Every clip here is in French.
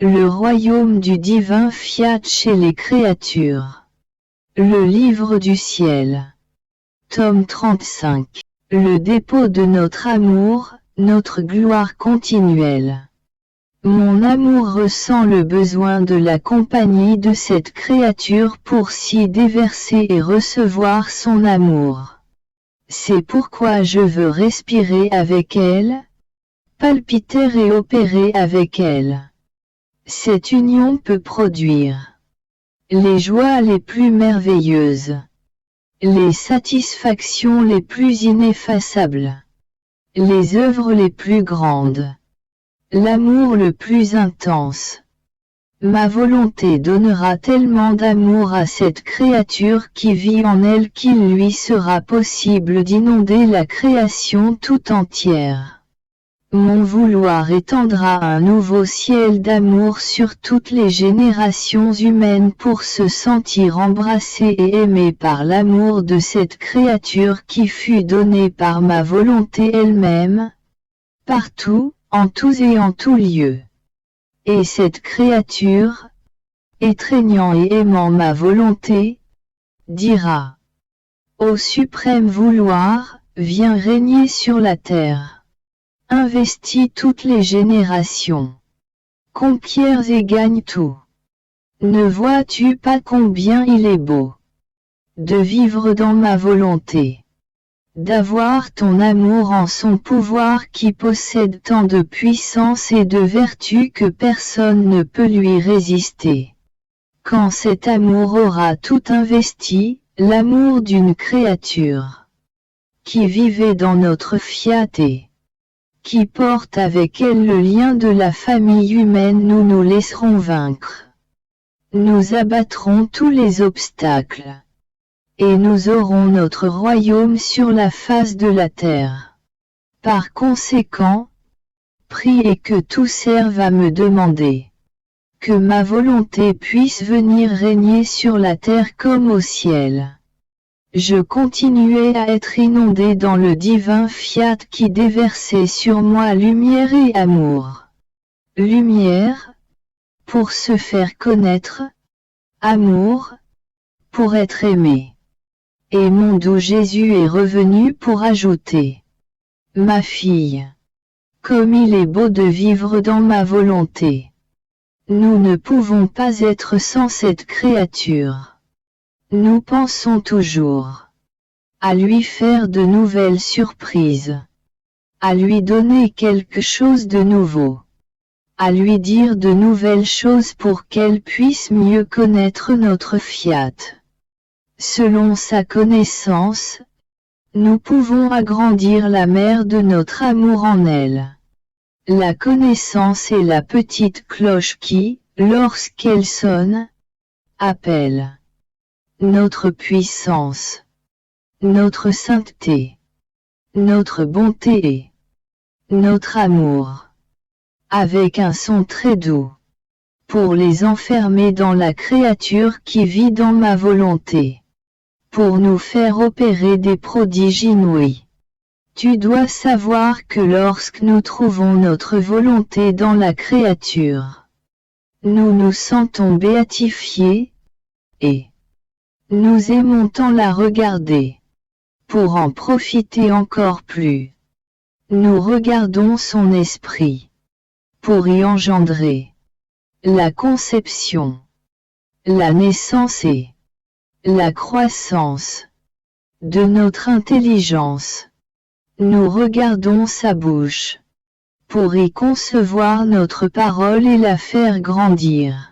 Le royaume du divin fiat chez les créatures. Le livre du ciel. Tome 35. Le dépôt de notre amour, notre gloire continuelle. Mon amour ressent le besoin de la compagnie de cette créature pour s'y déverser et recevoir son amour. C'est pourquoi je veux respirer avec elle, palpiter et opérer avec elle. Cette union peut produire les joies les plus merveilleuses, les satisfactions les plus ineffaçables, les œuvres les plus grandes, l'amour le plus intense. Ma volonté donnera tellement d'amour à cette créature qui vit en elle qu'il lui sera possible d'inonder la création tout entière. Mon vouloir étendra un nouveau ciel d'amour sur toutes les générations humaines pour se sentir embrassé et aimé par l'amour de cette créature qui fut donnée par ma volonté elle-même, partout, en tous et en tout lieu. Et cette créature, étreignant et aimant ma volonté, dira: Ô suprême vouloir, viens régner sur la terre. Investis toutes les générations. Conquiers et gagne tout. Ne vois-tu pas combien il est beau de vivre dans ma volonté, d'avoir ton amour en son pouvoir qui possède tant de puissance et de vertu que personne ne peut lui résister. Quand cet amour aura tout investi, l'amour d'une créature qui vivait dans notre fiat et qui porte avec elle le lien de la famille humaine, nous nous laisserons vaincre. Nous abattrons tous les obstacles. Et nous aurons notre royaume sur la face de la terre. Par conséquent, prie et que tout serve à me demander que ma volonté puisse venir régner sur la terre comme au ciel. Je continuai à être inondé dans le divin fiat qui déversait sur moi lumière et amour. Lumière, pour se faire connaître, amour, pour être aimé. Et mon doux Jésus est revenu pour ajouter: Ma fille, comme il est beau de vivre dans ma volonté. Nous ne pouvons pas être sans cette créature. Nous pensons toujours à lui faire de nouvelles surprises, à lui donner quelque chose de nouveau, à lui dire de nouvelles choses pour qu'elle puisse mieux connaître notre fiat. Selon sa connaissance, nous pouvons agrandir la mer de notre amour en elle. La connaissance est la petite cloche qui, lorsqu'elle sonne, appelle notre puissance, notre sainteté, notre bonté et notre amour, avec un son très doux, pour les enfermer dans la créature qui vit dans ma volonté, pour nous faire opérer des prodiges inouïs. Tu dois savoir que lorsque nous trouvons notre volonté dans la créature, nous nous sentons béatifiés, et nous aimons tant la regarder. Pour en profiter encore plus, nous regardons son esprit, pour y engendrer la conception, la naissance et la croissance de notre intelligence. Nous regardons sa bouche, pour y concevoir notre parole et la faire grandir,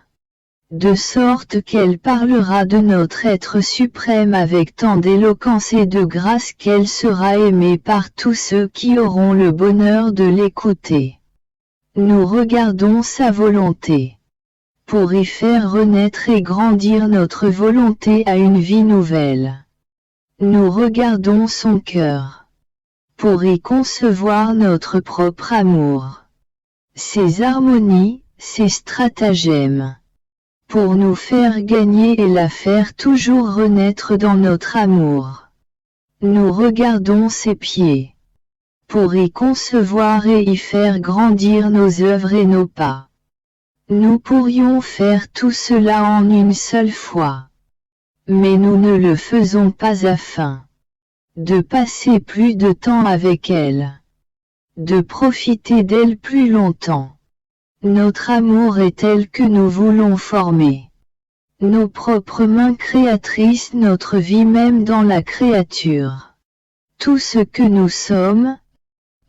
de sorte qu'elle parlera de notre être suprême avec tant d'éloquence et de grâce qu'elle sera aimée par tous ceux qui auront le bonheur de l'écouter. Nous regardons sa volonté, pour y faire renaître et grandir notre volonté à une vie nouvelle. Nous regardons son cœur, pour y concevoir notre propre amour, ses harmonies, ses stratagèmes, pour nous faire gagner et la faire toujours renaître dans notre amour. Nous regardons ses pieds, pour y concevoir et y faire grandir nos œuvres et nos pas. Nous pourrions faire tout cela en une seule fois. Mais nous ne le faisons pas afin de passer plus de temps avec elle, de profiter d'elle plus longtemps. Notre amour est tel que nous voulons former nos propres mains créatrices, notre vie même dans la créature. Tout ce que nous sommes,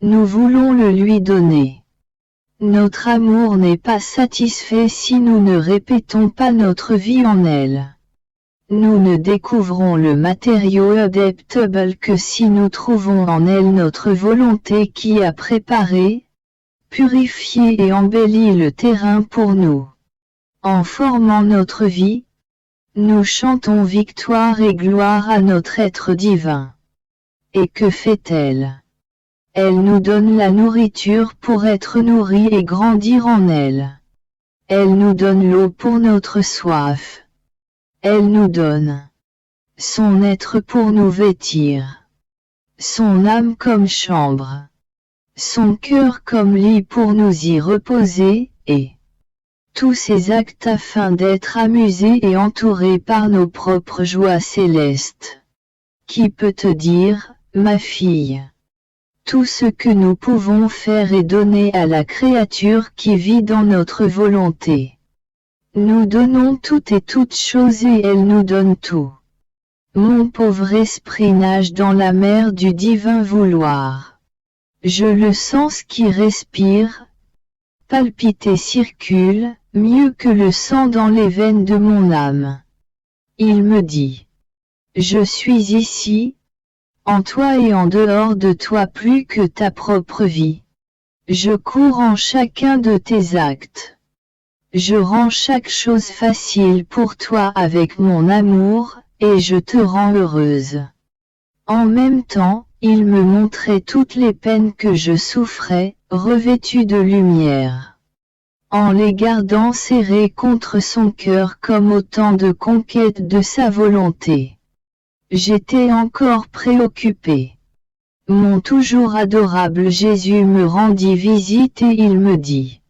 nous voulons le lui donner. Notre amour n'est pas satisfait si nous ne répétons pas notre vie en elle. Nous ne découvrons le matériau adaptable que si nous trouvons en elle notre volonté qui a préparé, purifié et embelli le terrain pour nous. En formant notre vie, nous chantons victoire et gloire à notre être divin. Et que fait-elle? Elle nous donne la nourriture pour être nourris et grandir en elle. Elle nous donne l'eau pour notre soif. Elle nous donne son être pour nous vêtir, son âme comme chambre, son cœur comme lit pour nous y reposer, et tous ces actes afin d'être amusés et entourés par nos propres joies célestes. Qui peut te dire, ma fille? Tout ce que nous pouvons faire est donner à la créature qui vit dans notre volonté. Nous donnons tout et toutes choses et elle nous donne tout. Mon pauvre esprit nage dans la mer du divin vouloir. Je le sens qui respire, palpite et circule, mieux que le sang dans les veines de mon âme. Il me dit: je suis ici, en toi et en dehors de toi plus que ta propre vie. Je cours en chacun de tes actes. Je rends chaque chose facile pour toi avec mon amour, et je te rends heureuse. En même temps, il me montrait toutes les peines que je souffrais, revêtues de lumière. En les gardant serrées contre son cœur comme autant de conquêtes de sa volonté. J'étais encore préoccupée. Mon toujours adorable Jésus me rendit visite et il me dit: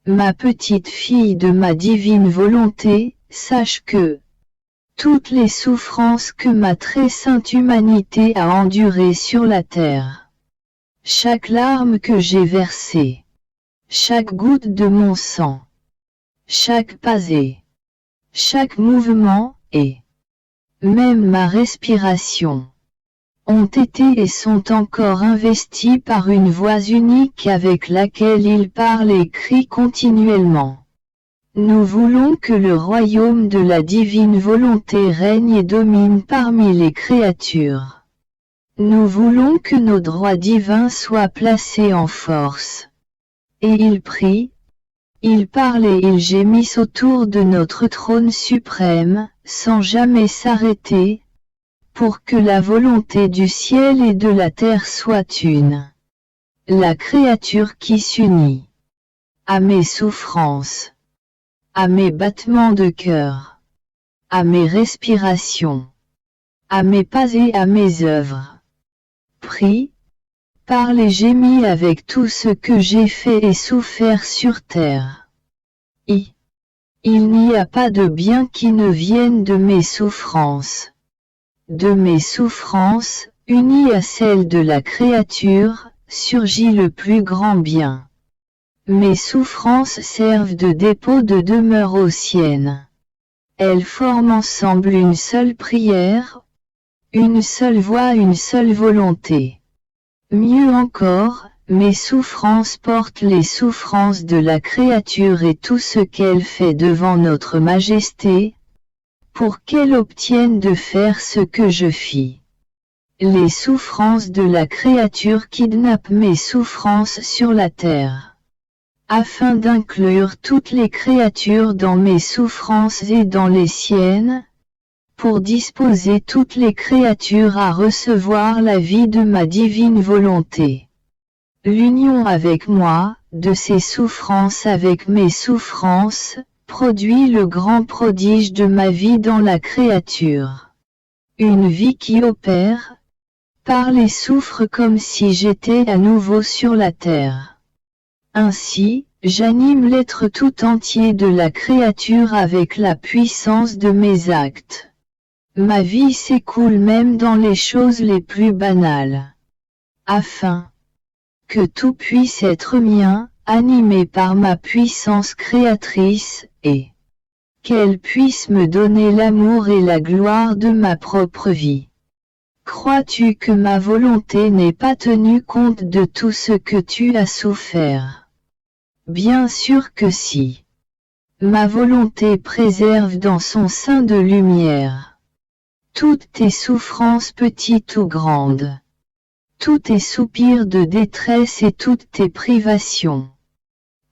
ma petite fille de ma divine volonté, sache que toutes les souffrances que ma très sainte humanité a endurées sur la terre, chaque larme que j'ai versée, chaque goutte de mon sang, chaque pas, chaque mouvement, et même ma respiration, ont été et sont encore investis par une voix unique avec laquelle il parle et crie continuellement. Nous voulons que le royaume de la divine volonté règne et domine parmi les créatures. Nous voulons que nos droits divins soient placés en force. Et il prie, il parle et il gémisse autour de notre trône suprême, sans jamais s'arrêter, pour que la volonté du ciel et de la terre soit une. La créature qui s'unit à mes souffrances, à mes battements de cœur, à mes respirations, à mes pas et à mes œuvres. Prie, parle et gémis avec tout ce que j'ai fait et souffert sur terre. Il n'y a pas de bien qui ne vienne de mes souffrances. De mes souffrances, unies à celles de la créature, surgit le plus grand bien. Mes souffrances servent de dépôt de demeure aux siennes. Elles forment ensemble une seule prière, une seule voix, une seule volonté. Mieux encore, mes souffrances portent les souffrances de la créature et tout ce qu'elle fait devant notre majesté, pour qu'elle obtienne de faire ce que je fis. Les souffrances de la créature kidnappent mes souffrances sur la terre, afin d'inclure toutes les créatures dans mes souffrances et dans les siennes, pour disposer toutes les créatures à recevoir la vie de ma divine volonté. L'union avec moi, de ces souffrances avec mes souffrances, produit le grand prodige de ma vie dans la créature. Une vie qui opère, parle et souffre comme si j'étais à nouveau sur la terre. Ainsi, J'anime l'être tout entier de la créature avec la puissance de mes actes. Ma vie s'écoule même dans les choses les plus banales. Afin que tout puisse être mien, animé par ma puissance créatrice, et qu'elle puisse me donner l'amour et la gloire de ma propre vie. Crois-tu que ma volonté n'ait pas tenu compte de tout ce que tu as souffert? Bien sûr que si. Ma volonté préserve dans son sein de lumière toutes tes souffrances petites ou grandes, tous tes soupirs de détresse et toutes tes privations.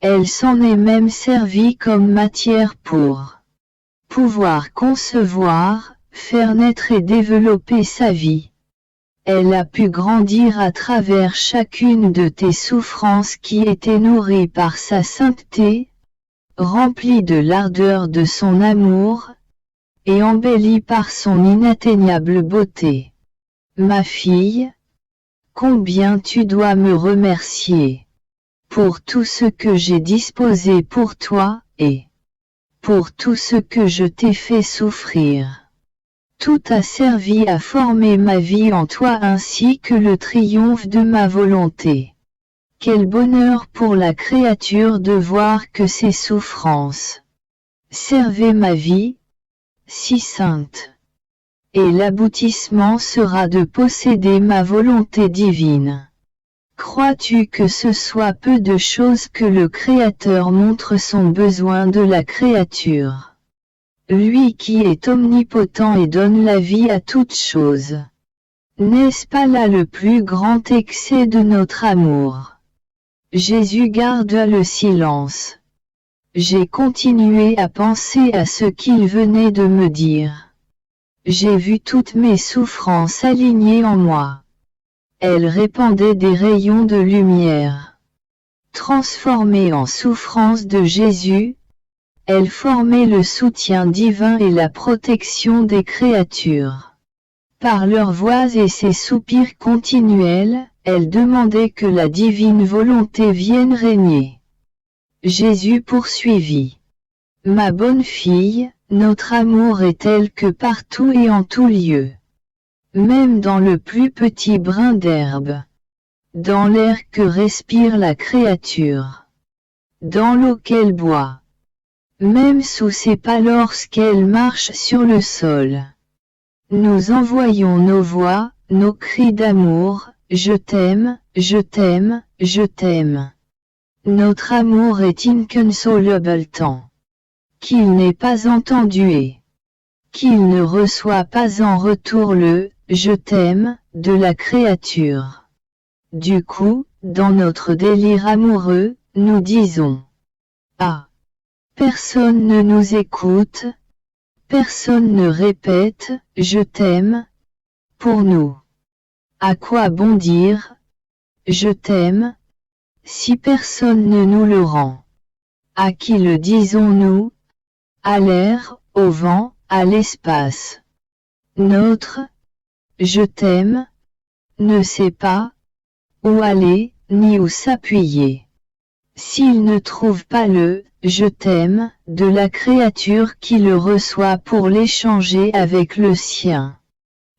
Elle s'en est même servie comme matière pour pouvoir concevoir, faire naître et développer sa vie. Elle a pu grandir à travers chacune de tes souffrances qui étaient nourries par sa sainteté, remplies de l'ardeur de son amour, et embellies par son inatteignable beauté. Ma fille, combien tu dois me remercier pour tout ce que j'ai disposé pour toi, et pour tout ce que je t'ai fait souffrir. Tout a servi à former ma vie en toi ainsi que le triomphe de ma volonté. Quel bonheur pour la créature de voir que ses souffrances servaient ma vie, si sainte. Et l'aboutissement sera de posséder ma volonté divine. Crois-tu que ce soit peu de choses que le Créateur montre son besoin de la créature? Lui qui est omnipotent et donne la vie à toutes choses. N'est-ce pas là le plus grand excès de notre amour? Jésus garda le silence. J'ai continué à penser à ce qu'il venait de me dire. J'ai vu toutes mes souffrances alignées en moi. Elles répandaient des rayons de lumière. Transformées en souffrances de Jésus, elles formaient le soutien divin et la protection des créatures. Par leurs voix et ses soupirs continuels, elles demandaient que la divine volonté vienne régner. Jésus poursuivit. Ma bonne fille, notre amour est tel que partout et en tout lieu. Même dans le plus petit brin d'herbe. Dans l'air que respire la créature. Dans l'eau qu'elle boit. Même sous ses pas lorsqu'elle marche sur le sol. Nous envoyons nos voix, nos cris d'amour, je t'aime, je t'aime, je t'aime. Notre amour est inconsolable tant qu'il n'est pas entendu et qu'il ne reçoit pas en retour le « je t'aime » de la créature. Du coup, dans notre délire amoureux, nous disons « Ah ! Personne ne nous écoute, personne ne répète « je t'aime » pour nous. À quoi bon dire « je t'aime » si personne ne nous le rend? À qui le disons-nous? À l'air, au vent, à l'espace. Notre « je t'aime » ne sait pas où aller, ni où s'appuyer. S'il ne trouve pas le « je t'aime » de la créature qui le reçoit pour l'échanger avec le sien,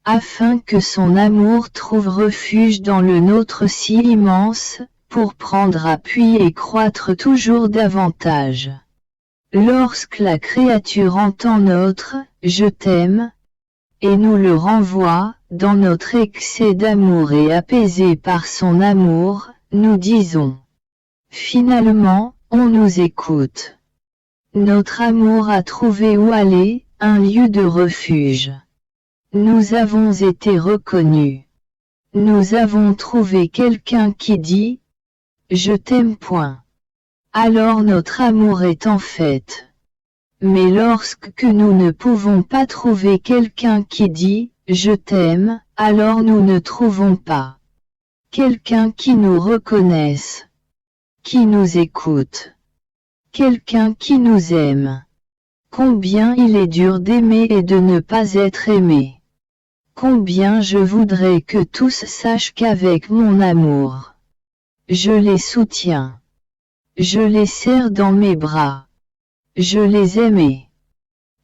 afin que son amour trouve refuge dans le nôtre si immense, pour prendre appui et croître toujours davantage. Lorsque la créature entend notre « je t'aime » et nous le renvoie, dans notre excès d'amour et apaisé par son amour, nous disons « Finalement, on nous écoute. Notre amour a trouvé où aller, un lieu de refuge. Nous avons été reconnus. Nous avons trouvé quelqu'un qui dit « Je t'aime ». Alors notre amour est en fête. Mais lorsque nous ne pouvons pas trouver quelqu'un qui dit « Je t'aime », alors nous ne trouvons pas quelqu'un qui nous reconnaisse, qui nous écoute, quelqu'un qui nous aime. Combien il est dur d'aimer et de ne pas être aimé. Combien je voudrais que tous sachent qu'avec mon amour, je les soutiens. Je les serre dans mes bras. Je les aime.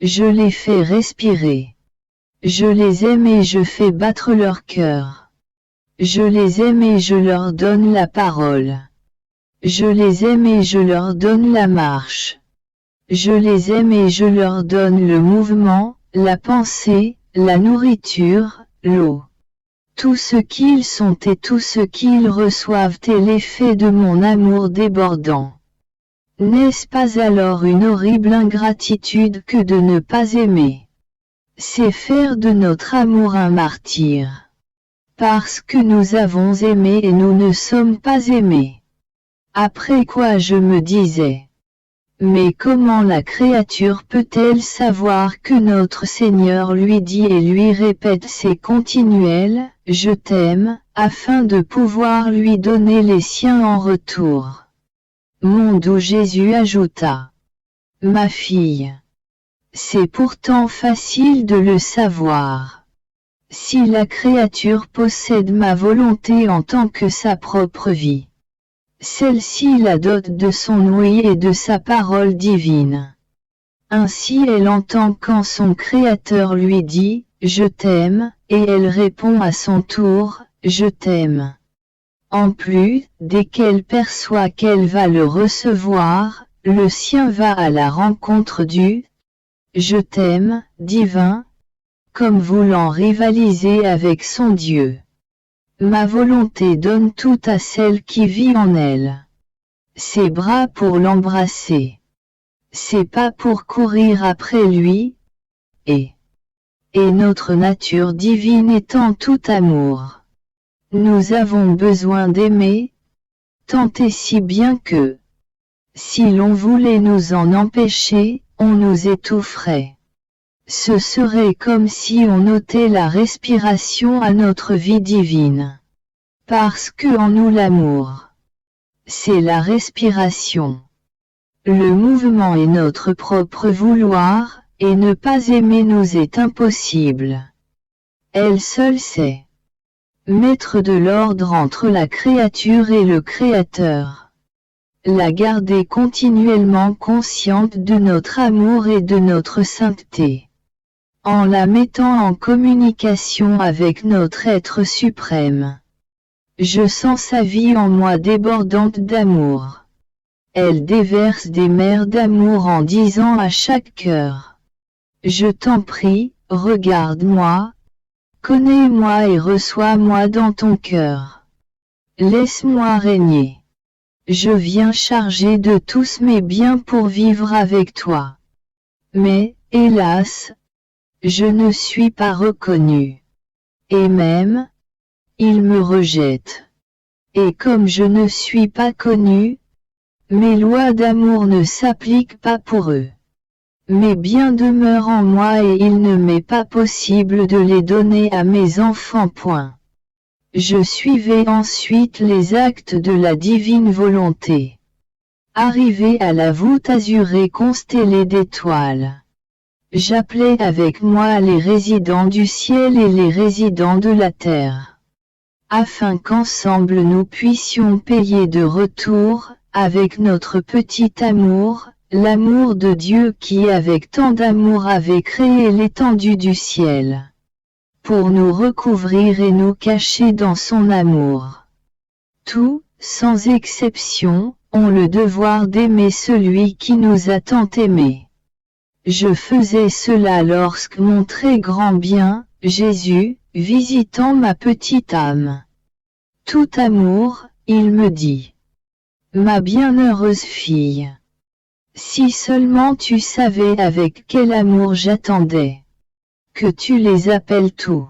Je les fais respirer. Je les aime et je fais battre leur cœur. Je les aime et je leur donne la parole. Je les aime et je leur donne la marche. Je les aime et je leur donne le mouvement, la pensée, la nourriture, l'eau. Tout ce qu'ils sont et tout ce qu'ils reçoivent est l'effet de mon amour débordant. N'est-ce pas alors une horrible ingratitude que de ne pas aimer? C'est faire de notre amour un martyr. Parce que nous avons aimé et nous ne sommes pas aimés. Après quoi je me disais, mais comment la créature peut-elle savoir que notre Seigneur lui dit et lui répète ces continuels « Je t'aime » afin de pouvoir lui donner les siens en retour. Mon doux Jésus ajouta, « Ma fille, c'est pourtant facile de le savoir. Si la créature possède ma volonté en tant que sa propre vie, celle-ci la dote de son ouïe et de sa parole divine. Ainsi elle entend quand son Créateur lui dit « Je t'aime » et elle répond à son tour « Je t'aime ». En plus, dès qu'elle perçoit qu'elle va le recevoir, le sien va à la rencontre du « Je t'aime » divin, comme voulant rivaliser avec son Dieu. Ma volonté donne tout à celle qui vit en elle. Ses bras pour l'embrasser. Ses pas pour courir après lui. Et notre nature divine étant tout amour. Nous avons besoin d'aimer, tant et si bien que, si l'on voulait nous en empêcher, on nous étoufferait. Ce serait comme si on ôtait la respiration à notre vie divine. Parce que en nous l'amour, c'est la respiration. Le mouvement est notre propre vouloir, et ne pas aimer nous est impossible. Elle seule sait mettre de l'ordre entre la créature et le Créateur. La garder continuellement consciente de notre amour et de notre sainteté. En la mettant en communication avec notre être suprême. Je sens sa vie en moi débordante d'amour. Elle déverse des mers d'amour en disant à chaque cœur. Je t'en prie, regarde-moi. Connais-moi et reçois-moi dans ton cœur. Laisse-moi régner. Je viens charger de tous mes biens pour vivre avec toi. Mais, hélas, je ne suis pas reconnu. Et même, ils me rejettent. Et comme je ne suis pas connu, mes lois d'amour ne s'appliquent pas pour eux. Mes biens demeurent en moi et il ne m'est pas possible de les donner à mes enfants. Je suivais ensuite les actes de la divine volonté. Arrivé à la voûte azurée constellée d'étoiles, j'appelais avec moi les résidents du ciel et les résidents de la terre, afin qu'ensemble nous puissions payer de retour, avec notre petit amour, l'amour de Dieu qui avec tant d'amour avait créé l'étendue du ciel, pour nous recouvrir et nous cacher dans son amour. Tous, sans exception, ont le devoir d'aimer celui qui nous a tant aimés. Je faisais cela lorsque mon très grand bien, Jésus, visitant ma petite âme. Tout amour, il me dit. Ma bienheureuse fille. Si seulement tu savais avec quel amour j'attendais. Que tu les appelles tous.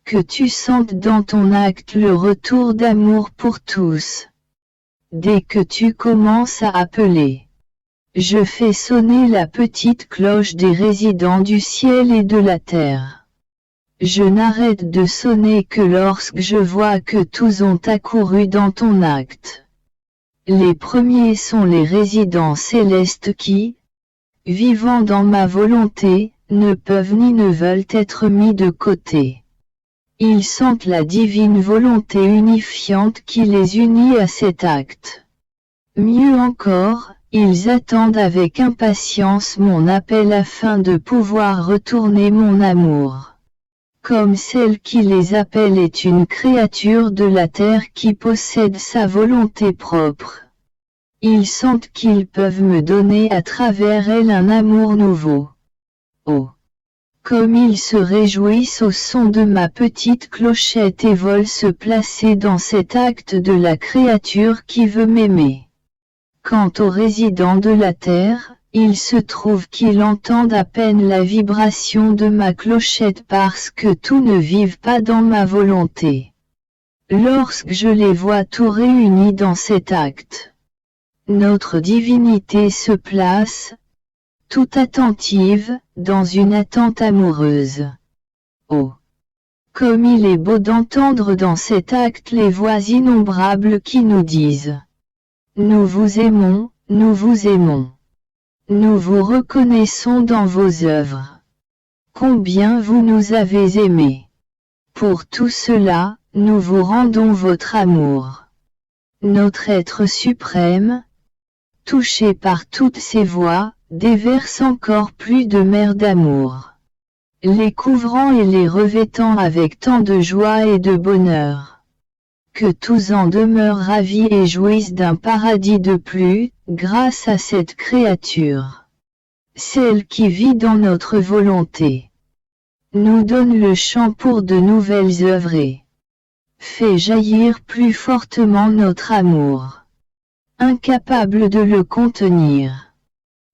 Que tu sentes dans ton acte le retour d'amour pour tous. Dès que tu commences à appeler, je fais sonner la petite cloche des résidents du ciel et de la terre. Je n'arrête de sonner que lorsque je vois que tous ont accouru dans ton acte. Les premiers sont les résidents célestes qui, vivant dans ma volonté, ne peuvent ni ne veulent être mis de côté. Ils sentent la divine volonté unifiante qui les unit à cet acte. Mieux encore, ils attendent avec impatience mon appel afin de pouvoir retourner mon amour. Comme celle qui les appelle est une créature de la terre qui possède sa volonté propre. Ils sentent qu'ils peuvent me donner à travers elle un amour nouveau. Oh! Comme ils se réjouissent au son de ma petite clochette et veulent se placer dans cet acte de la créature qui veut m'aimer. Quant aux résidents de la terre, il se trouve qu'ils entendent à peine la vibration de ma clochette parce que tous ne vivent pas dans ma volonté. Lorsque je les vois tous réunis dans cet acte, notre divinité se place, tout attentive, dans une attente amoureuse. Oh! Comme il est beau d'entendre dans cet acte les voix innombrables qui nous disent « Nous vous aimons, nous vous aimons. Nous vous reconnaissons dans vos œuvres. Combien vous nous avez aimés. Pour tout cela, nous vous rendons votre amour. » Notre être suprême, touché par toutes ces voix, déverse encore plus de mer d'amour, les couvrant et les revêtant avec tant de joie et de bonheur, que tous en demeurent ravis et jouissent d'un paradis de plus, grâce à cette créature, celle qui vit dans notre volonté, nous donne le champ pour de nouvelles œuvres et fait jaillir plus fortement notre amour, incapable de le contenir.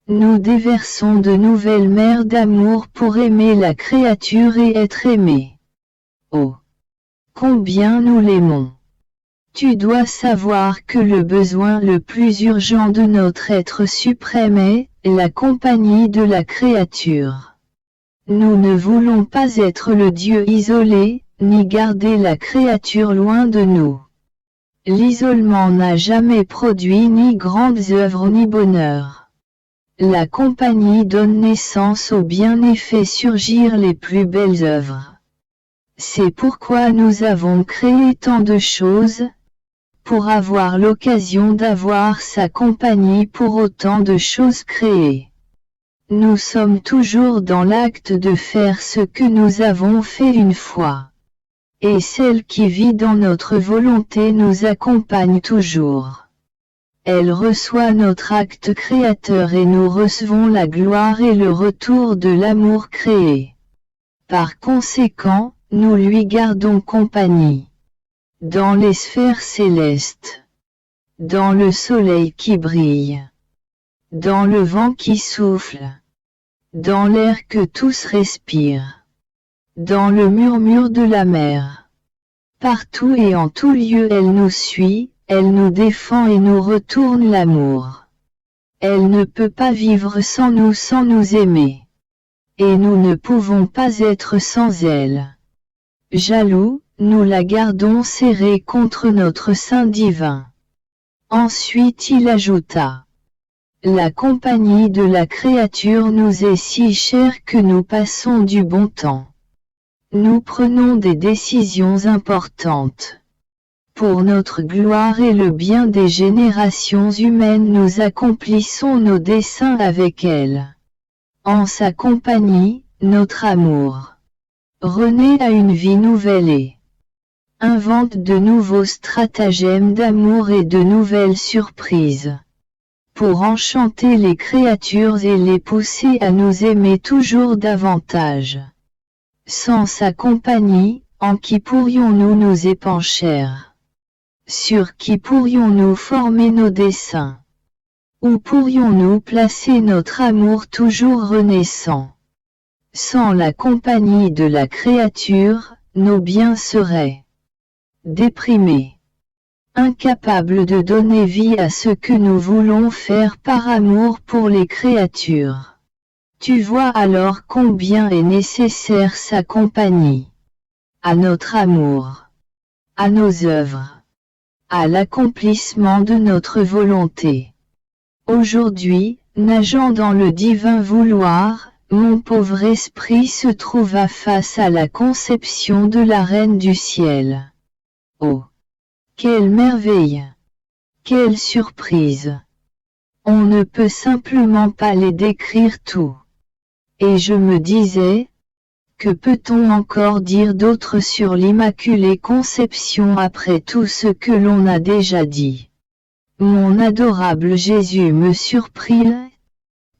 Nous déversons de nouvelles mers d'amour pour aimer la créature et être aimés. Oh! Combien nous l'aimons! Tu dois savoir que le besoin le plus urgent de notre être suprême est la compagnie de la créature. Nous ne voulons pas être le Dieu isolé, ni garder la créature loin de nous. L'isolement n'a jamais produit ni grandes œuvres ni bonheur. La compagnie donne naissance au bien et fait surgir les plus belles œuvres. C'est pourquoi nous avons créé tant de choses, pour avoir l'occasion d'avoir sa compagnie pour autant de choses créées. Nous sommes toujours dans l'acte de faire ce que nous avons fait une fois. Et celle qui vit dans notre volonté nous accompagne toujours. Elle reçoit notre acte créateur et nous recevons la gloire et le retour de l'amour créé. Par conséquent, nous lui gardons compagnie. Dans les sphères célestes. Dans le soleil qui brille. Dans le vent qui souffle. Dans l'air que tous respirent. Dans le murmure de la mer. Partout et en tout lieu elle nous suit. Elle nous défend et nous retourne l'amour. Elle ne peut pas vivre sans nous aimer. Et nous ne pouvons pas être sans elle. Jaloux, nous la gardons serrée contre notre sein divin. Ensuite il ajouta. La compagnie de la créature nous est si chère que nous passons du bon temps. Nous prenons des décisions importantes. Pour notre gloire et le bien des générations humaines nous accomplissons nos desseins avec elle. En sa compagnie, notre amour renaît à une vie nouvelle et invente de nouveaux stratagèmes d'amour et de nouvelles surprises, pour enchanter les créatures et les pousser à nous aimer toujours davantage. Sans sa compagnie, en qui pourrions-nous nous épancher? Sur qui pourrions-nous former nos desseins? Où pourrions-nous placer notre amour toujours renaissant? Sans la compagnie de la créature, nos biens seraient déprimés, incapables de donner vie à ce que nous voulons faire par amour pour les créatures. Tu vois alors combien est nécessaire sa compagnie. À notre amour, à nos œuvres, à l'accomplissement de notre volonté. Aujourd'hui, nageant dans le divin vouloir, mon pauvre esprit se trouva face à la conception de la Reine du Ciel. Oh! Quelle merveille! Quelle surprise! On ne peut simplement pas les décrire tout. Et je me disais, que peut-on encore dire d'autre sur l'Immaculée Conception après tout ce que l'on a déjà dit? Mon adorable Jésus me surprit,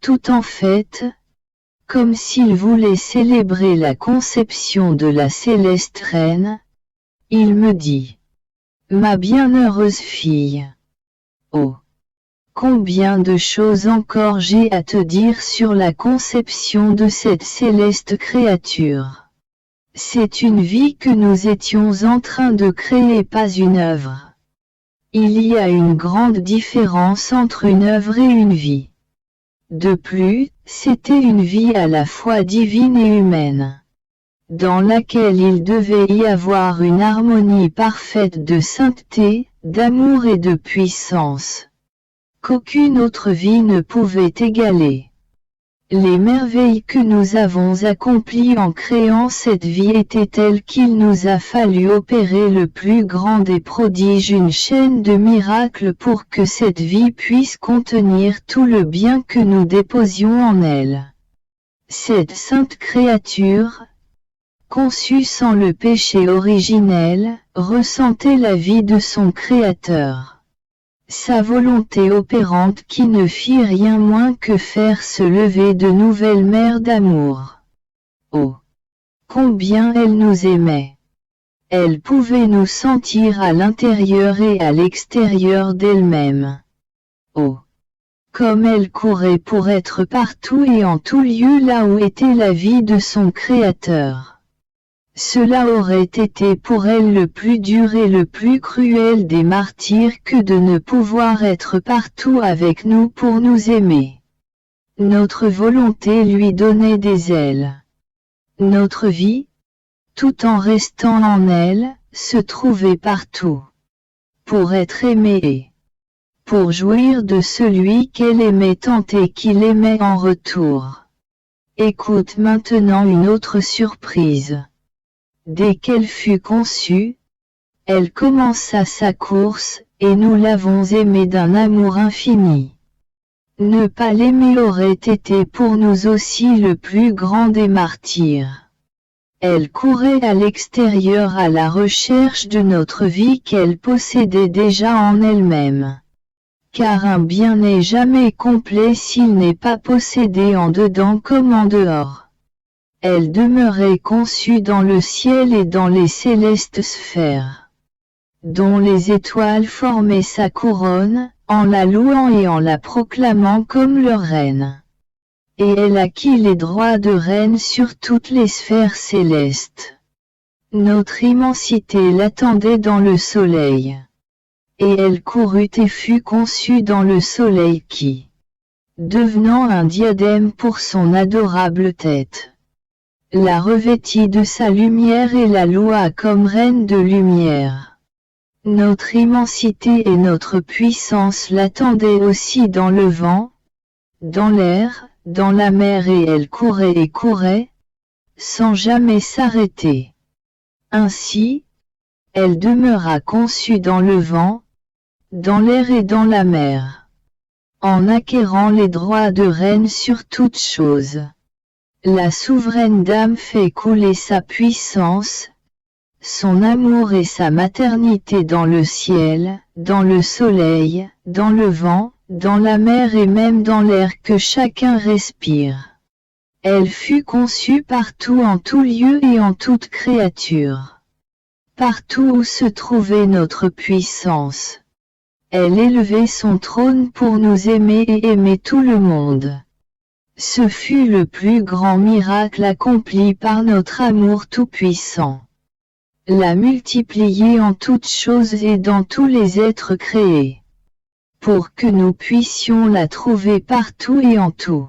tout en fait, comme s'il voulait célébrer la conception de la céleste reine. Il me dit: Ma bienheureuse fille. Oh! Combien de choses encore j'ai à te dire sur la conception de cette céleste créature. C'est une vie que nous étions en train de créer, pas une œuvre. Il y a une grande différence entre une œuvre et une vie. De plus, c'était une vie à la fois divine et humaine, dans laquelle il devait y avoir une harmonie parfaite de sainteté, d'amour et de puissance, qu'aucune autre vie ne pouvait égaler. Les merveilles que nous avons accomplies en créant cette vie étaient telles qu'il nous a fallu opérer le plus grand des prodiges, une chaîne de miracles pour que cette vie puisse contenir tout le bien que nous déposions en elle. Cette sainte créature, conçue sans le péché originel, ressentait la vie de son Créateur. Sa volonté opérante qui ne fit rien moins que faire se lever de nouvelles mers d'amour. Oh! Combien elle nous aimait! Elle pouvait nous sentir à l'intérieur et à l'extérieur d'elle-même. Oh! Comme elle courait pour être partout et en tout lieu là où était la vie de son Créateur. Cela aurait été pour elle le plus dur et le plus cruel des martyrs que de ne pouvoir être partout avec nous pour nous aimer. Notre volonté lui donnait des ailes. Notre vie, tout en restant en elle, se trouvait partout. Pour être aimée. Pour jouir de celui qu'elle aimait tant et qu'il aimait en retour. Écoute maintenant une autre surprise. Dès qu'elle fut conçue, elle commença sa course, et nous l'avons aimée d'un amour infini. Ne pas l'aimer aurait été pour nous aussi le plus grand des martyrs. Elle courait à l'extérieur à la recherche de notre vie qu'elle possédait déjà en elle-même. Car un bien n'est jamais complet s'il n'est pas possédé en dedans comme en dehors. Elle demeurait conçue dans le ciel et dans les célestes sphères, dont les étoiles formaient sa couronne, en la louant et en la proclamant comme leur reine. Et elle acquit les droits de reine sur toutes les sphères célestes. Notre immensité l'attendait dans le soleil. Et elle courut et fut conçue dans le soleil qui, devenant un diadème pour son adorable tête, la revêtit de sa lumière et la loua comme reine de lumière. Notre immensité et notre puissance l'attendaient aussi dans le vent, dans l'air, dans la mer, et elle courait et courait, sans jamais s'arrêter. Ainsi, elle demeura conçue dans le vent, dans l'air et dans la mer, en acquérant les droits de reine sur toutes choses. La souveraine dame fait couler sa puissance, son amour et sa maternité dans le ciel, dans le soleil, dans le vent, dans la mer et même dans l'air que chacun respire. Elle fut conçue partout, en tout lieu et en toute créature. Partout où se trouvait notre puissance. Elle élevait son trône pour nous aimer et aimer tout le monde. Ce fut le plus grand miracle accompli par notre amour tout-puissant. La multiplier en toutes choses et dans tous les êtres créés. Pour que nous puissions la trouver partout et en tout.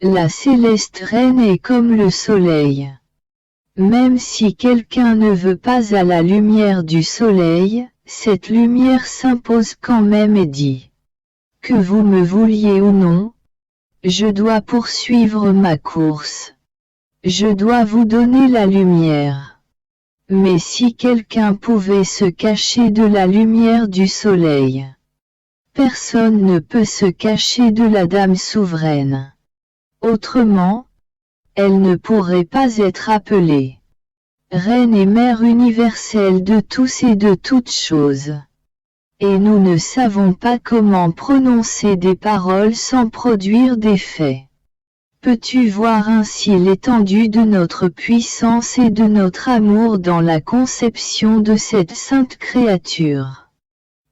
La céleste reine est comme le soleil. Même si quelqu'un ne veut pas à la lumière du soleil, cette lumière s'impose quand même et dit, que vous me vouliez ou non, je dois poursuivre ma course. Je dois vous donner la lumière. Mais si quelqu'un pouvait se cacher de la lumière du soleil, Personne ne peut se cacher de la Dame souveraine. Autrement, elle ne pourrait pas être appelée Reine et Mère universelle de tous et de toutes choses. Et nous ne savons pas comment prononcer des paroles sans produire des faits. Peux-tu voir ainsi l'étendue de notre puissance et de notre amour dans la conception de cette sainte créature?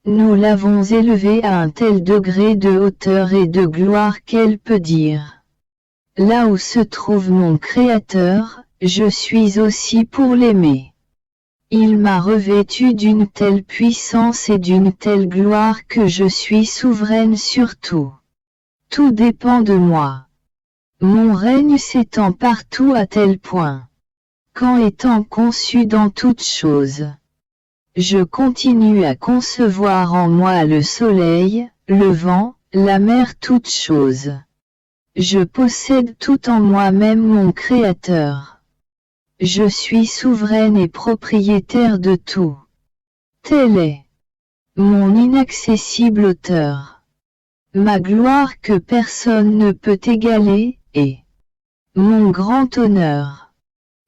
Nous l'avons élevée à un tel degré de hauteur et de gloire qu'elle peut dire: là où se trouve mon Créateur, je suis aussi pour l'aimer. Il m'a revêtu d'une telle puissance et d'une telle gloire que je suis souveraine sur tout. Tout dépend de moi. Mon règne s'étend partout à tel point qu'en étant conçu dans toutes choses, je continue à concevoir en moi le soleil, le vent, la mer, toutes choses. Je possède tout en moi-même mon Créateur. Je suis souveraine et propriétaire de tout. Tel est mon inaccessible auteur. Ma gloire que personne ne peut égaler, et mon grand honneur.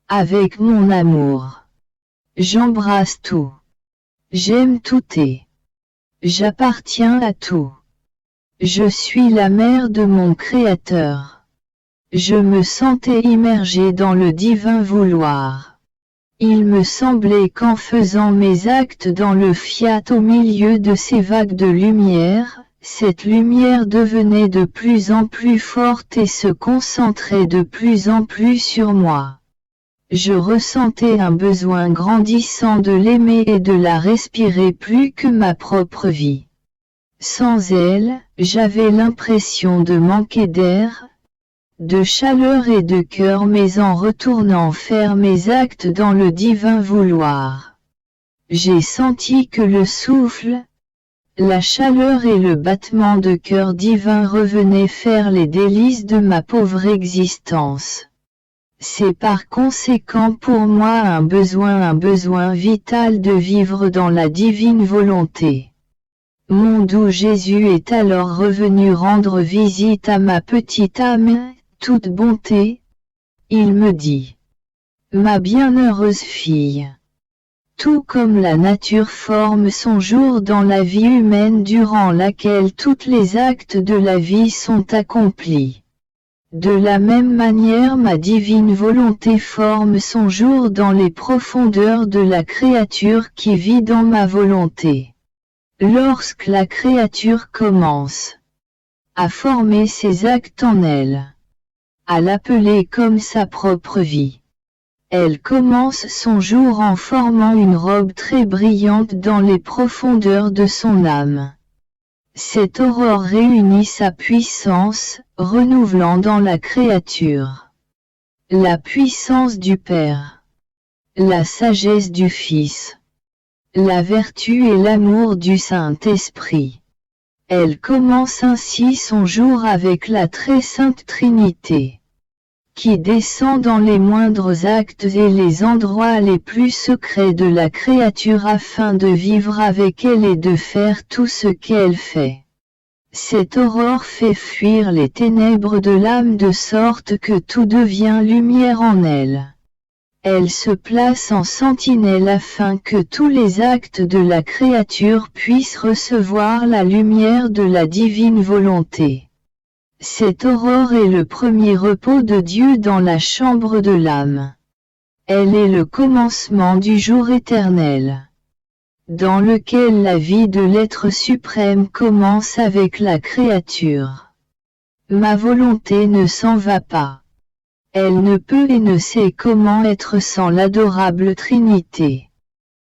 Avec mon amour, j'embrasse tout. J'aime tout et j'appartiens à tout. Je suis la mère de mon Créateur. Je me sentais immergée dans le divin vouloir. Il me semblait qu'en faisant mes actes dans le fiat au milieu de ces vagues de lumière, cette lumière devenait de plus en plus forte et se concentrait de plus en plus sur moi. Je ressentais un besoin grandissant de l'aimer et de la respirer plus que ma propre vie. Sans elle, j'avais l'impression de manquer d'air, de chaleur et de cœur, mais en retournant faire mes actes dans le divin vouloir, j'ai senti que le souffle, la chaleur et le battement de cœur divin revenaient faire les délices de ma pauvre existence. C'est par conséquent pour moi un besoin vital de vivre dans la divine volonté. Mon doux Jésus est alors revenu rendre visite à ma petite âme, toute bonté. Il me dit: ma bienheureuse fille, tout comme la nature forme son jour dans la vie humaine durant laquelle tous les actes de la vie sont accomplis, de la même manière ma divine volonté forme son jour dans les profondeurs de la créature qui vit dans ma volonté. Lorsque la créature commence à former ses actes en elle, à l'appeler comme sa propre vie, elle commence son jour en formant une robe très brillante dans les profondeurs de son âme. Cette aurore réunit sa puissance, renouvelant dans la créature la puissance du Père, la sagesse du Fils, la vertu et l'amour du Saint-Esprit. Elle commence ainsi son jour avec la très sainte Trinité, qui descend dans les moindres actes et les endroits les plus secrets de la créature afin de vivre avec elle et de faire tout ce qu'elle fait. Cette aurore fait fuir les ténèbres de l'âme de sorte que tout devient lumière en elle. Elle se place en sentinelle afin que tous les actes de la créature puissent recevoir la lumière de la divine volonté. Cette aurore est le premier repos de Dieu dans la chambre de l'âme. Elle est le commencement du jour éternel, dans lequel la vie de l'être suprême commence avec la créature. Ma volonté ne s'en va pas. Elle ne peut et ne sait comment être sans l'adorable Trinité.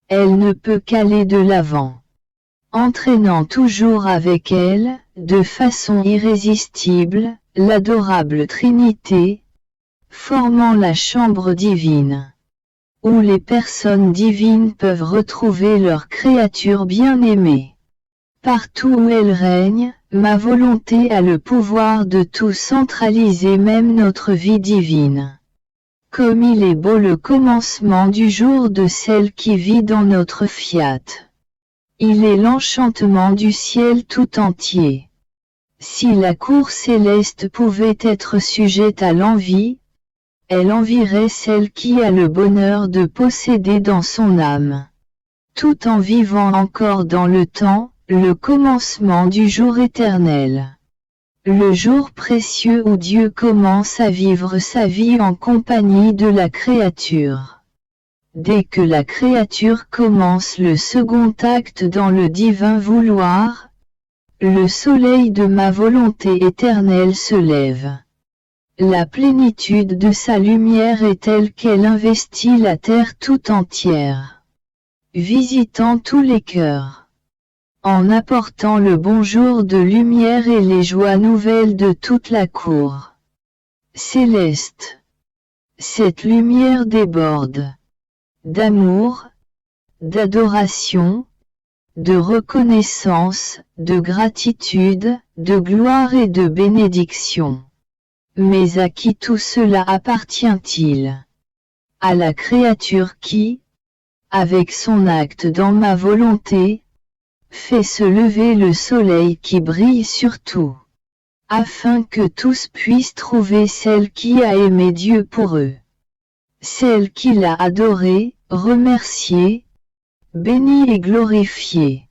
Elle ne peut qu'aller de l'avant, entraînant toujours avec elle, de façon irrésistible, l'adorable Trinité, formant la chambre divine, où les personnes divines peuvent retrouver leur créature bien-aimée. Partout où elle règne, ma volonté a le pouvoir de tout centraliser, même notre vie divine. Comme il est beau le commencement du jour de celle qui vit dans notre fiat. Il est l'enchantement du ciel tout entier. Si la cour céleste pouvait être sujette à l'envie, elle envierait celle qui a le bonheur de posséder dans son âme, tout en vivant encore dans le temps, le commencement du jour éternel. Le jour précieux où Dieu commence à vivre sa vie en compagnie de la créature. Dès que la créature commence le second acte dans le divin vouloir, le soleil de ma volonté éternelle se lève. La plénitude de sa lumière est telle qu'elle investit la terre tout entière, visitant tous les cœurs, en apportant le bonjour de lumière et les joies nouvelles de toute la cour céleste. Cette lumière déborde d'amour, d'adoration, de reconnaissance, de gratitude, de gloire et de bénédiction. Mais à qui tout cela appartient-il? À la créature qui, avec son acte dans ma volonté, fait se lever le soleil qui brille sur tout, afin que tous puissent trouver celle qui a aimé Dieu pour eux. Celle qui l'a adoré, remercié, béni et glorifié.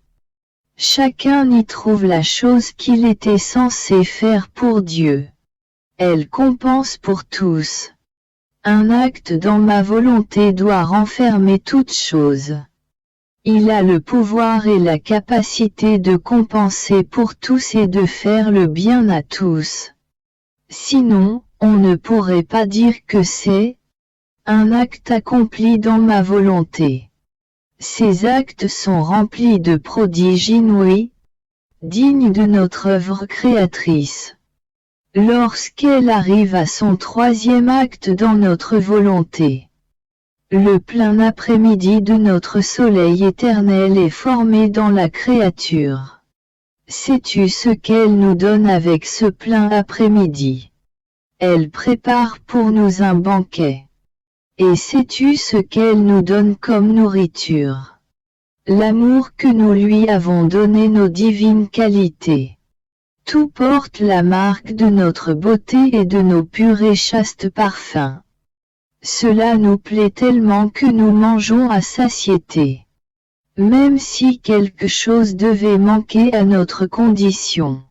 Chacun y trouve la chose qu'il était censé faire pour Dieu. Elle compense pour tous. Un acte dans ma volonté doit renfermer toute chose. Il a le pouvoir et la capacité de compenser pour tous et de faire le bien à tous. Sinon, on ne pourrait pas dire que c'est un acte accompli dans ma volonté. Ces actes sont remplis de prodiges inouïs, dignes de notre œuvre créatrice. Lorsqu'elle arrive à son troisième acte dans notre volonté, le plein après-midi de notre soleil éternel est formé dans la créature. Sais-tu ce qu'elle nous donne avec ce plein après-midi? Elle prépare pour nous un banquet. Et sais-tu ce qu'elle nous donne comme nourriture? L'amour que nous lui avons donné, nos divines qualités. Tout porte la marque de notre beauté et de nos purs et chastes parfums. Cela nous plaît tellement que nous mangeons à satiété. Même si quelque chose devait manquer à notre condition.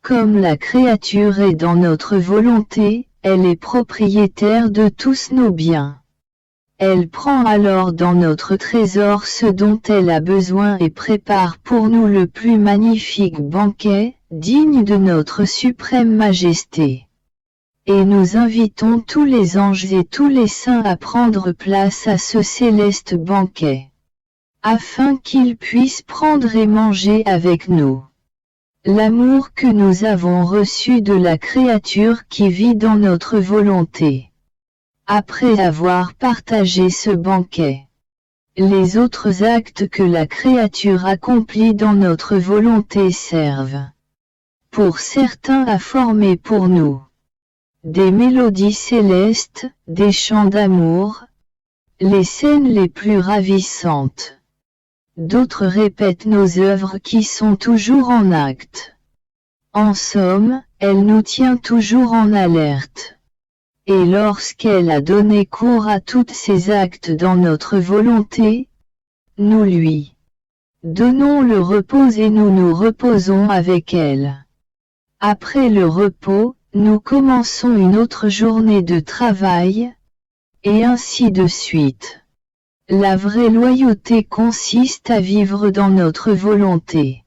Comme la créature est dans notre volonté, elle est propriétaire de tous nos biens. Elle prend alors dans notre trésor ce dont elle a besoin et prépare pour nous le plus magnifique banquet, digne de notre suprême majesté. Et nous invitons tous les anges et tous les saints à prendre place à ce céleste banquet, afin qu'ils puissent prendre et manger avec nous. L'amour que nous avons reçu de la créature qui vit dans notre volonté. Après avoir partagé ce banquet, les autres actes que la créature accomplit dans notre volonté servent, pour certains, à former pour nous des mélodies célestes, des chants d'amour, les scènes les plus ravissantes. D'autres répètent nos œuvres qui sont toujours en acte. En somme, elle nous tient toujours en alerte. Et lorsqu'elle a donné cours à tous ces actes dans notre volonté, nous lui donnons le repos et nous nous reposons avec elle. Après le repos, nous commençons une autre journée de travail, et ainsi de suite. La vraie loyauté consiste à vivre dans notre volonté.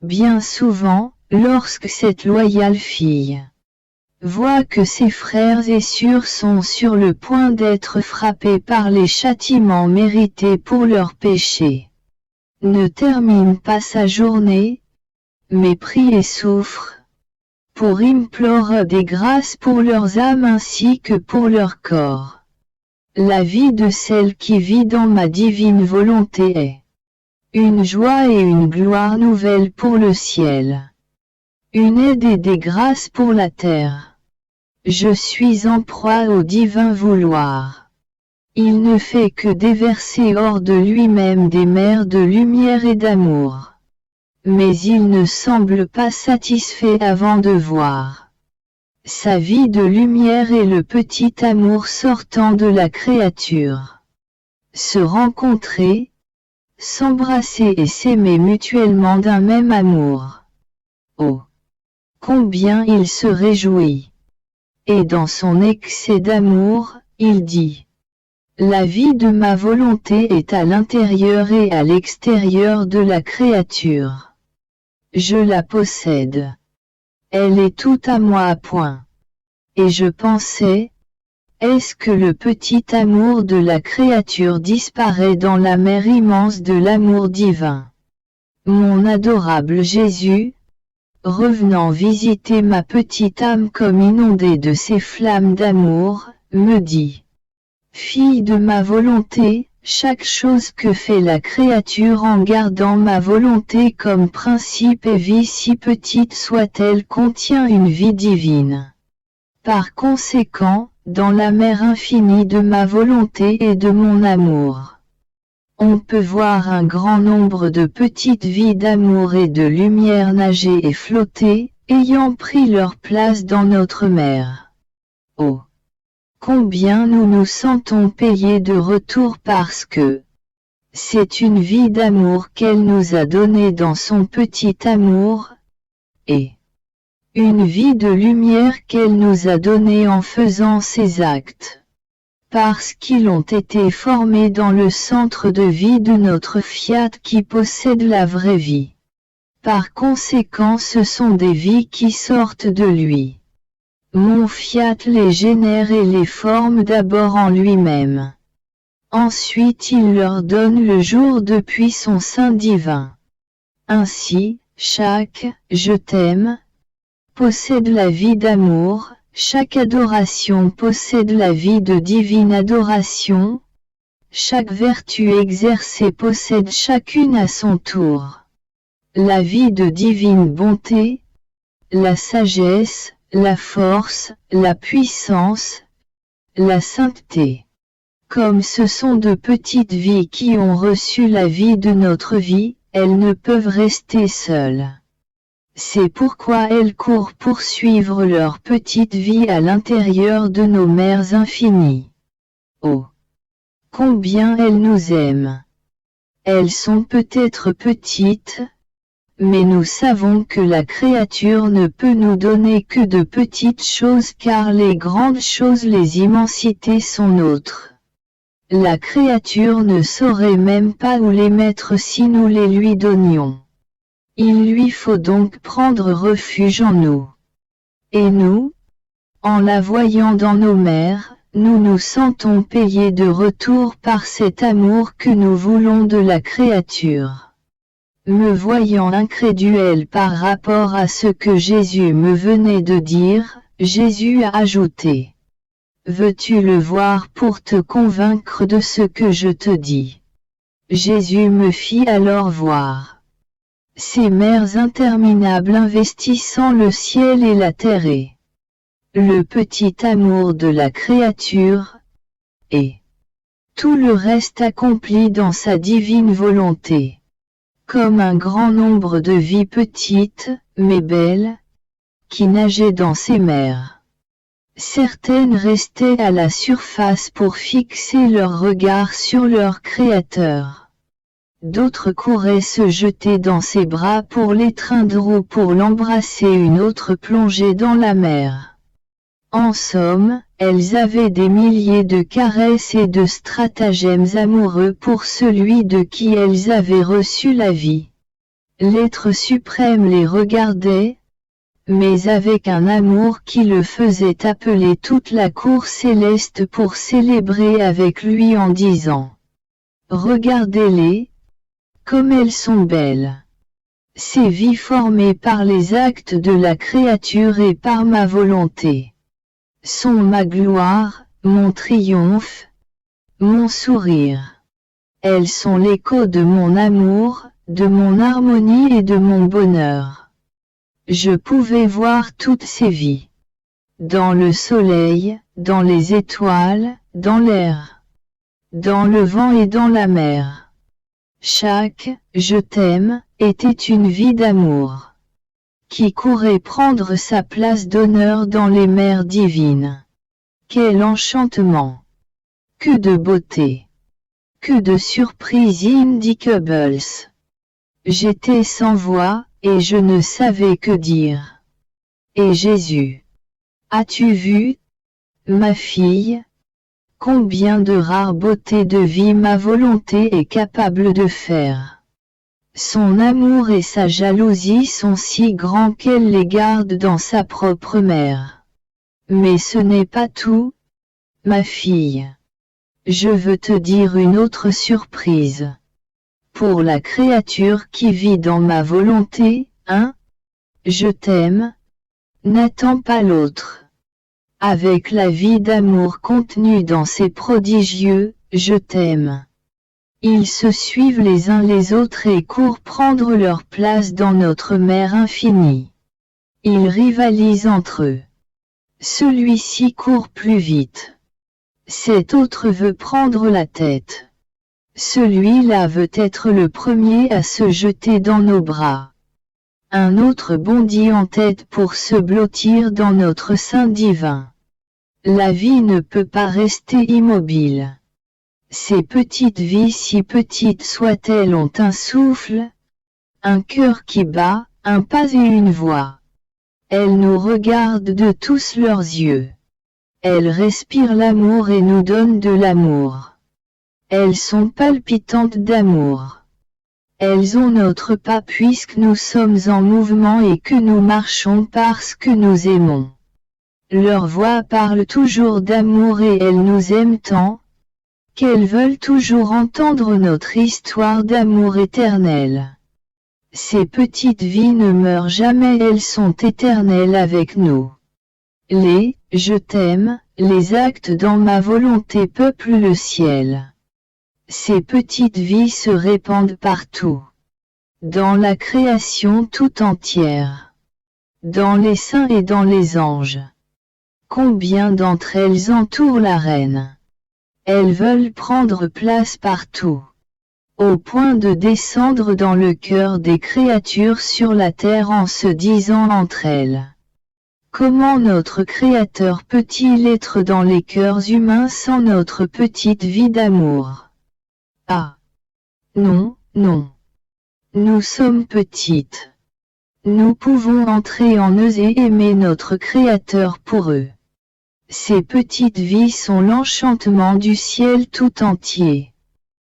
Bien souvent, lorsque cette loyale fille voit que ses frères et sœurs sont sur le point d'être frappés par les châtiments mérités pour leurs péchés, ne termine pas sa journée, mais prie et souffre, pour implorer des grâces pour leurs âmes ainsi que pour leur corps. La vie de celle qui vit dans ma divine volonté est une joie et une gloire nouvelle pour le ciel, une aide et des grâces pour la terre. Je suis en proie au divin vouloir. Il ne fait que déverser hors de lui-même des mers de lumière et d'amour. Mais il ne semble pas satisfait avant de voir sa vie de lumière et le petit amour sortant de la créature se rencontrer, s'embrasser et s'aimer mutuellement d'un même amour. Oh! Combien il se réjouit! Et dans son excès d'amour, il dit: la vie de ma volonté est à l'intérieur et à l'extérieur de la créature. Je la possède. Elle est toute à moi à point. Et je pensais, est-ce que le petit amour de la créature disparaît dans la mer immense de l'amour divin? Mon adorable Jésus, revenant visiter ma petite âme comme inondée de ces flammes d'amour, me dit: fille de ma volonté, chaque chose que fait la créature en gardant ma volonté comme principe et vie si petite soit-elle contient une vie divine. Par conséquent, dans la mer infinie de ma volonté et de mon amour, on peut voir un grand nombre de petites vies d'amour et de lumière nager et flotter, ayant pris leur place dans notre mer. Oh! Combien nous nous sentons payés de retour parce que c'est une vie d'amour qu'elle nous a donnée dans son petit amour, et une vie de lumière qu'elle nous a donnée en faisant ses actes, parce qu'ils ont été formés dans le centre de vie de notre Fiat qui possède la vraie vie. Par conséquent, ce sont des vies qui sortent de lui. Mon Fiat les génère et les forme d'abord en lui-même. Ensuite il leur donne le jour depuis son sein divin. Ainsi, chaque « je t'aime » possède la vie d'amour, chaque adoration possède la vie de divine adoration, chaque vertu exercée possède chacune à son tour la vie de divine bonté, la sagesse, la force, la puissance, la sainteté. Comme ce sont de petites vies qui ont reçu la vie de notre vie, elles ne peuvent rester seules. C'est pourquoi elles courent poursuivre leur petite vie à l'intérieur de nos mers infinies. Oh! Combien elles nous aiment! Elles sont peut-être petites, mais nous savons que la créature ne peut nous donner que de petites choses car les grandes choses, les immensités sont nôtres. La créature ne saurait même pas où les mettre si nous les lui donnions. Il lui faut donc prendre refuge en nous. Et nous, en la voyant dans nos mers, nous nous sentons payés de retour par cet amour que nous voulons de la créature. Me voyant incrédule par rapport à ce que Jésus me venait de dire, Jésus a ajouté: veux-tu le voir pour te convaincre de ce que je te dis? Jésus me fit alors voir ces mers interminables investissant le ciel et la terre et le petit amour de la créature, et tout le reste accompli dans sa divine volonté. Comme un grand nombre de vies petites, mais belles, qui nageaient dans ces mers. Certaines restaient à la surface pour fixer leur regard sur leur Créateur. D'autres couraient se jeter dans ses bras pour l'étreindre ou pour l'embrasser, une autre plongeait dans la mer. En somme, elles avaient des milliers de caresses et de stratagèmes amoureux pour celui de qui elles avaient reçu la vie. L'être suprême les regardait, mais avec un amour qui le faisait appeler toute la cour céleste pour célébrer avec lui en disant: regardez-les, comme elles sont belles. Ces vies formées par les actes de la créature et par ma volonté sont ma gloire, mon triomphe, mon sourire. Elles sont l'écho de mon amour, de mon harmonie et de mon bonheur. Je pouvais voir toutes ces vies. Dans le soleil, dans les étoiles, dans l'air. dans le vent et dans la mer. Chaque « je t'aime » était une vie d'amour, qui courait prendre sa place d'honneur dans les mers divines. Quel enchantement! Que de beauté! Que de surprises indicibles! J'étais sans voix, et je ne savais que dire. Et Jésus. As-tu vu, ma fille, combien de rares beautés de vie ma volonté est capable de faire? Son amour et sa jalousie sont si grands qu'elle les garde dans sa propre mère. Mais ce n'est pas tout, ma fille. Je veux te dire une autre surprise. Pour la créature qui vit dans ma volonté, je t'aime, n'attends pas l'autre. Avec la vie d'amour contenue dans ces prodigieux « je t'aime ». Ils se suivent les uns les autres et courent prendre leur place dans notre mer infinie. Ils rivalisent entre eux. Celui-ci court plus vite. Cet autre veut prendre la tête. Celui-là veut être le premier à se jeter dans nos bras. Un autre bondit en tête pour se blottir dans notre sein divin. La vie ne peut pas rester immobile. Ces petites vies si petites soient-elles ont un souffle, un cœur qui bat, un pas et une voix. Elles nous regardent de tous leurs yeux. Elles respirent l'amour et nous donnent de l'amour. Elles sont palpitantes d'amour. Elles ont notre pas puisque nous sommes en mouvement et que nous marchons parce que nous aimons. Leur voix parle toujours d'amour et elles nous aiment tant, qu'elles veulent toujours entendre notre histoire d'amour éternel. Ces petites vies ne meurent jamais, elles sont éternelles avec nous. Les « je t'aime », les actes dans ma volonté peuplent le ciel. Ces petites vies se répandent partout. Dans la création tout entière. Dans les saints et dans les anges. Combien d'entre elles entourent la reine? Elles veulent prendre place partout. Au point de descendre dans le cœur des créatures sur la terre en se disant entre elles. Comment notre Créateur peut-il être dans les cœurs humains sans notre petite vie d'amour? Ah! Non, non. Nous sommes petites. Nous pouvons entrer en eux et aimer notre Créateur pour eux. Ces petites vies sont l'enchantement du ciel tout entier.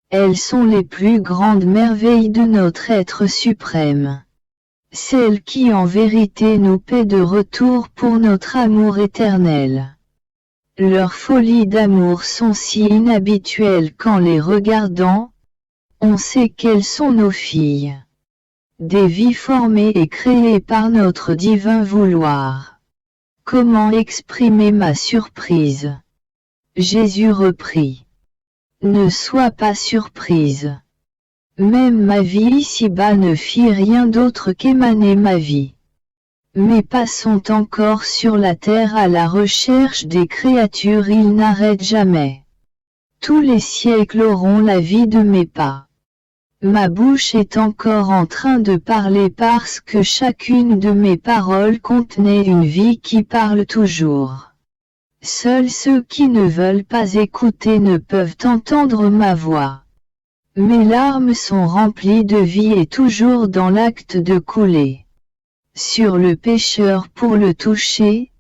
Elles sont les plus grandes merveilles de notre être suprême. Celles qui en vérité nous paient de retour pour notre amour éternel. Leurs folies d'amour sont si inhabituelles qu'en les regardant, on sait qu'elles sont nos filles. Des vies formées et créées par notre divin vouloir. Comment exprimer ma surprise? Jésus reprit. Ne sois pas surprise. Même ma vie ici-bas ne fit rien d'autre qu'émaner ma vie. Mes pas sont encore sur la terre à la recherche des créatures, ils n'arrêtent jamais. Tous les siècles auront la vie de mes pas. Ma bouche est encore en train de parler parce que chacune de mes paroles contenait une vie qui parle toujours. Seuls ceux qui ne veulent pas écouter ne peuvent entendre ma voix. Mes larmes sont remplies de vie et toujours dans l'acte de couler. Sur le pécheur pour le toucher,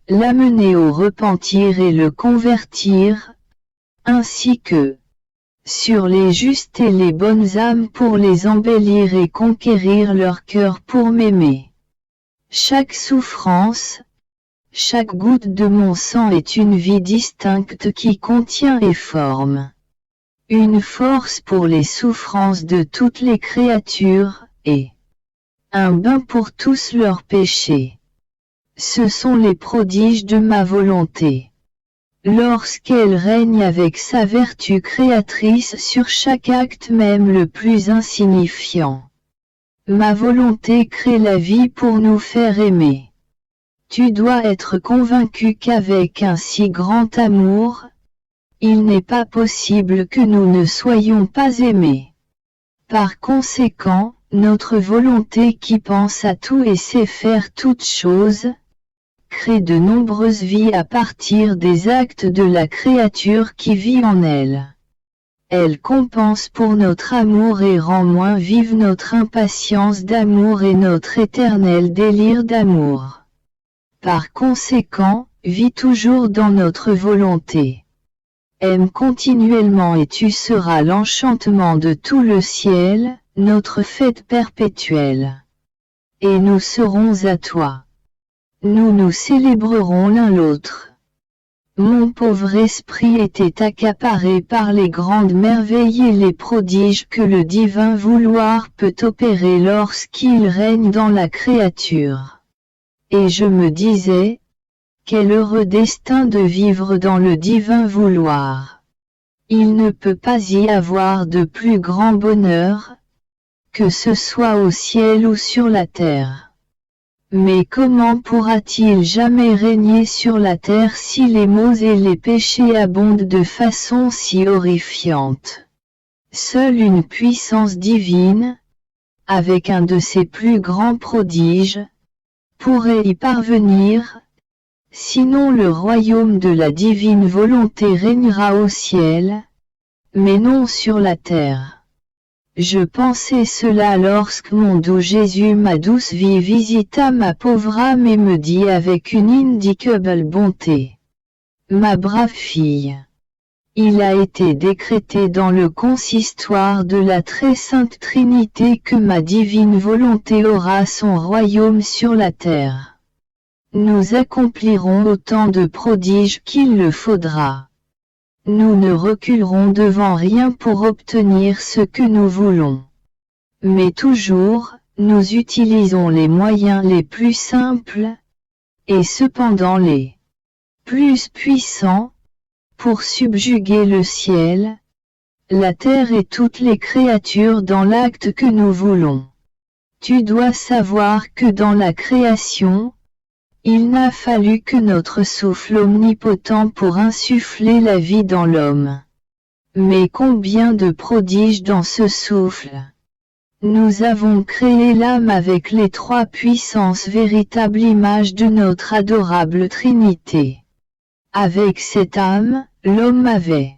l'amener au repentir et le convertir, ainsi que sur les justes et les bonnes âmes pour les embellir et conquérir leur cœur pour m'aimer. Chaque souffrance, chaque goutte de mon sang est une vie distincte qui contient et forme une force pour les souffrances de toutes les créatures, et un bain pour tous leurs péchés. Ce sont les prodiges de ma volonté. Lorsqu'elle règne avec sa vertu créatrice sur chaque acte même le plus insignifiant. Ma volonté crée la vie pour nous faire aimer. Tu dois être convaincu qu'avec un si grand amour, il n'est pas possible que nous ne soyons pas aimés. Par conséquent, notre volonté qui pense à tout et sait faire toutes choses, crée de nombreuses vies à partir des actes de la créature qui vit en elle. Elle compense pour notre amour et rend moins vive notre impatience d'amour et notre éternel délire d'amour. Par conséquent, vis toujours dans notre volonté. Aime continuellement et tu seras l'enchantement de tout le ciel, notre fête perpétuelle. Et nous serons à toi. Nous nous célébrerons l'un l'autre. Mon pauvre esprit était accaparé par les grandes merveilles et les prodiges que le divin vouloir peut opérer lorsqu'il règne dans la créature. Et je me disais, quel heureux destin de vivre dans le divin vouloir. Il ne peut pas y avoir de plus grand bonheur, que ce soit au ciel ou sur la terre. Mais comment pourra-t-il jamais régner sur la terre si les maux et les péchés abondent de façon si horrifiante? Seule une puissance divine, avec un de ses plus grands prodiges, pourrait y parvenir. Sinon le royaume de la divine volonté régnera au ciel, mais non sur la terre. Je pensais cela lorsque mon doux Jésus, ma douce vie, visita ma pauvre âme et me dit avec une indicable bonté: ma brave fille, il a été décrété dans le consistoire de la très sainte Trinité que ma divine volonté aura son royaume sur la terre. Nous accomplirons autant de prodiges qu'il le faudra. Nous ne reculerons devant rien pour obtenir ce que nous voulons. Mais toujours, nous utilisons les moyens les plus simples, et cependant les plus puissants, pour subjuguer le ciel, la terre et toutes les créatures dans l'acte que nous voulons. Tu dois savoir que dans la création, il n'a fallu que notre souffle omnipotent pour insuffler la vie dans l'homme. Mais combien de prodiges dans ce souffle! Nous avons créé l'âme avec les trois puissances, véritable image de notre adorable Trinité. Avec cette âme, l'homme avait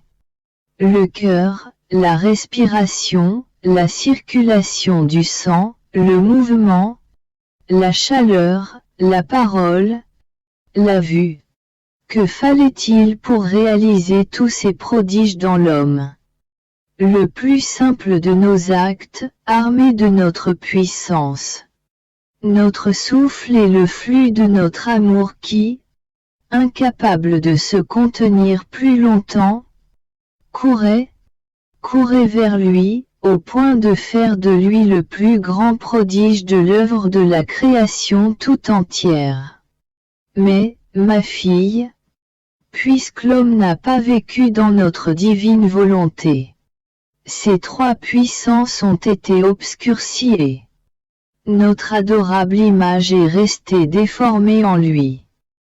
le cœur, la respiration, la circulation du sang, le mouvement, la chaleur, la parole, la vue. Que fallait-il pour réaliser tous ces prodiges dans l'homme? Le plus simple de nos actes, armé de notre puissance. Notre souffle et le flux de notre amour qui, incapable de se contenir plus longtemps, courait vers lui, au point de faire de lui le plus grand prodige de l'œuvre de la création tout entière. Mais, ma fille, puisque l'homme n'a pas vécu dans notre divine volonté, ces trois puissances ont été obscurcies et notre adorable image est restée déformée en lui.